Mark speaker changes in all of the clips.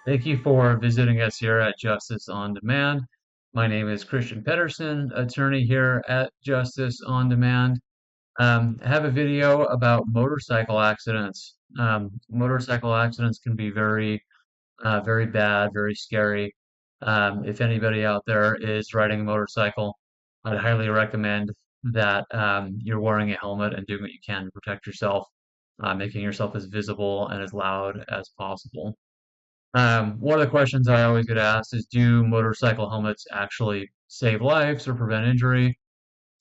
Speaker 1: Thank you for visiting us here at Justice on Demand. My name is Christian Pedersen, attorney here at Justice on Demand. I have a video about motorcycle accidents. Motorcycle accidents can be very bad, very scary. If anybody out there is riding a motorcycle, I'd highly recommend that you're wearing a helmet and doing what you can to protect yourself, making yourself as visible and as loud as possible. One of the questions I always get asked is, do motorcycle helmets actually save lives or prevent injury?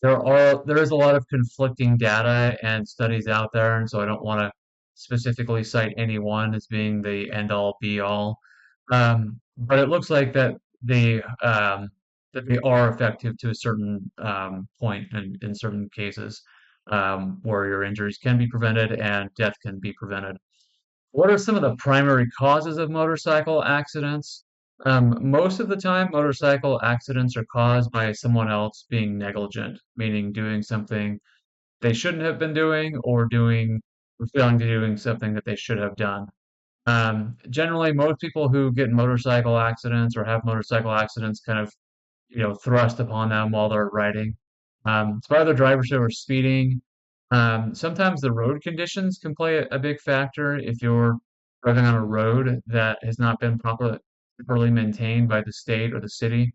Speaker 1: There is a lot of conflicting data and studies out there, and so I don't want to specifically cite any one as being the end all be all. But it looks like that they are effective to a certain point in certain cases where your injuries can be prevented and death can be prevented. What are some of the primary causes of motorcycle accidents? Most of the time, motorcycle accidents are caused by someone else being negligent, meaning doing something they shouldn't have been doing or failing to doing something that they should have done. Generally, most people who get in motorcycle accidents or have motorcycle accidents kind of, thrust upon them while they're riding. It's by the drivers who are speeding. Sometimes the road conditions can play a big factor. If you're driving on a road that has not been properly maintained by the state or the city,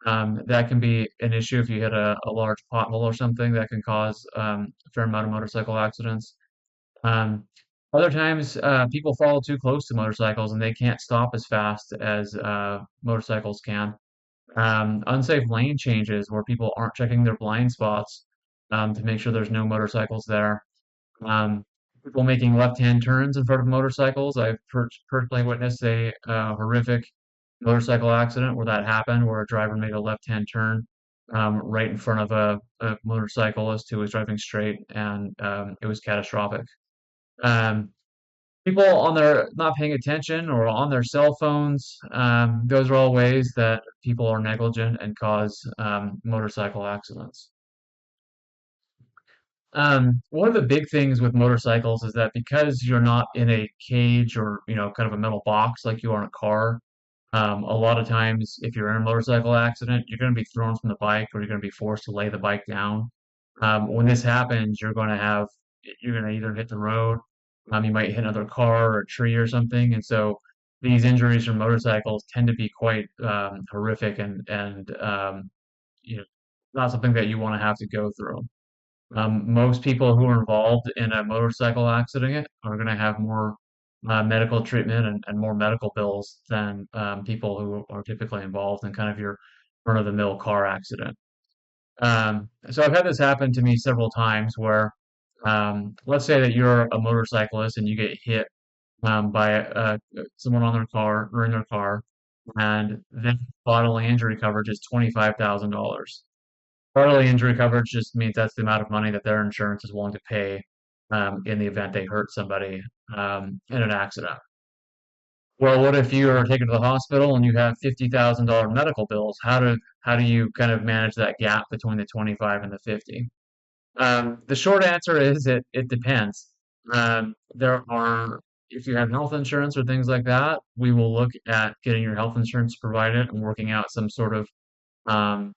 Speaker 1: that can be an issue if you hit a large pothole or something that can cause a fair amount of motorcycle accidents. Um, Other times, people follow too close to motorcycles and they can't stop as fast as motorcycles can. Unsafe lane changes where people aren't checking their blind spots to make sure there's no motorcycles there. Um, People making left-hand turns in front of motorcycles. I've personally witnessed a horrific motorcycle accident where that happened, where a driver made a left-hand turn right in front of a motorcyclist who was driving straight, and it was catastrophic. Um, People on their not paying attention or on their cell phones, those are all ways that people are negligent and cause motorcycle accidents. One of the big things with motorcycles is that because you're not in a cage or, kind of a metal box like you are in a car, a lot of times if you're in a motorcycle accident, you're going to be thrown from the bike or you're going to be forced to lay the bike down. When this happens, you're going to either hit the road, you might hit another car or a tree or something. And so these injuries from motorcycles tend to be quite horrific and you know, not something that you want to have to go through. Most people who are involved in a motorcycle accident are going to have more medical treatment and more medical bills than people who are typically involved in kind of your run-of-the-mill car accident. So I've had this happen to me several times where, let's say that you're a motorcyclist and you get hit by someone on their car or in their car, and then bodily injury coverage is $25,000. Bodily injury coverage just means that's the amount of money that their insurance is willing to pay in the event they hurt somebody in an accident. Well, what if you are taken to the hospital and you have $50,000 medical bills? How do you kind of manage that gap between the 25 and the 50? The short answer is it depends. There are If you have health insurance or things like that, we will look at getting your health insurance provided and working out some sort of um,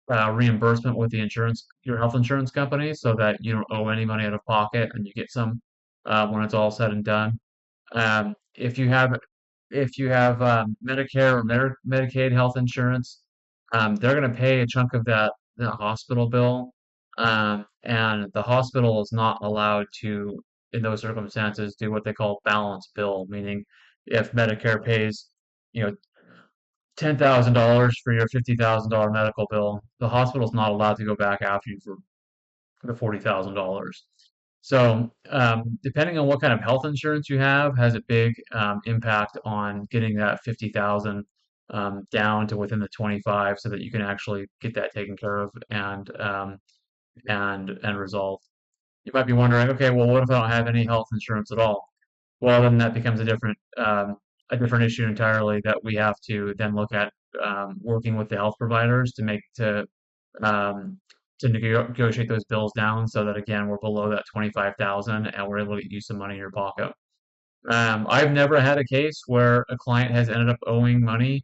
Speaker 1: reimbursement with your health insurance company, so that you don't owe any money out of pocket and you get some when it's all said and done. Um, if you have if you have Medicare or Medicaid health insurance, they're going to pay a chunk of that hospital bill, and the hospital is not allowed to, in those circumstances, do what they call balance bill, meaning if Medicare pays, you know, $10,000 for your $50,000 medical bill, the hospital's not allowed to go back after you for the $40,000. So, depending on what kind of health insurance you have, has a big impact on getting that 50,000 down to within the 25, so that you can actually get that taken care of and resolved. You might be wondering, okay, well, what if I don't have any health insurance at all? Well, then that becomes a different issue entirely that we have to then look at working with the health providers um, to negotiate those bills down, so that again we're below that 25,000 and we're able to get you some money in your pocket. I've never had a case where a client has ended up owing money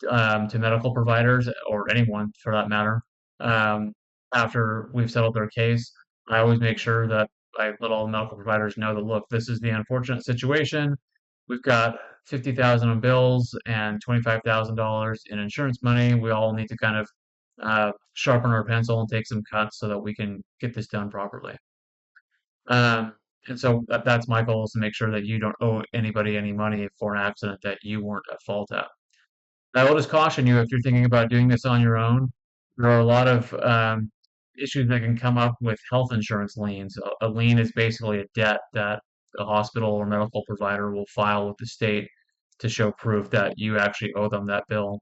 Speaker 1: to medical providers or anyone for that matter um, after we've settled their case. I always make sure that I let all the medical providers know that, look, this is the unfortunate situation. We've got 50,000 in bills and $25,000 in insurance money. We all need to kind of sharpen our pencil and take some cuts so that we can get this done properly. Um, and so that's my goal, is to make sure that you don't owe anybody any money for an accident that you weren't at fault at. I will just caution you, if you're thinking about doing this on your own, there are a lot of issues that can come up with health insurance liens. A lien is basically a debt that a hospital or medical provider will file with the state to show proof that you actually owe them that bill.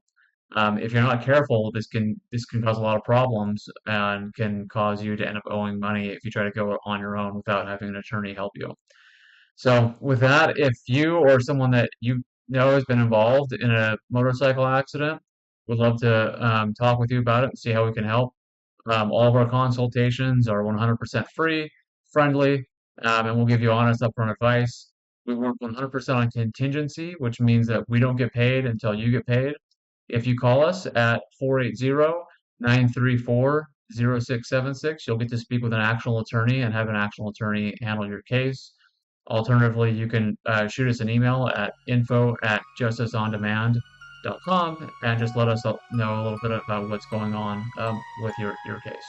Speaker 1: If you're not careful, this can cause a lot of problems and can cause you to end up owing money if you try to go on your own without having an attorney help you. So with that, if you or someone that you know has been involved in a motorcycle accident, would love to talk with you about it and see how we can help. All of our consultations are 100% free, friendly, and we'll give you honest, upfront advice. We work 100% on contingency, which means that we don't get paid until you get paid. If you call us at 480-934-0676, you'll get to speak with an actual attorney and have an actual attorney handle your case. Alternatively, you can shoot us an email at info@justiceondemand.com and just let us know a little bit about what's going on with your case.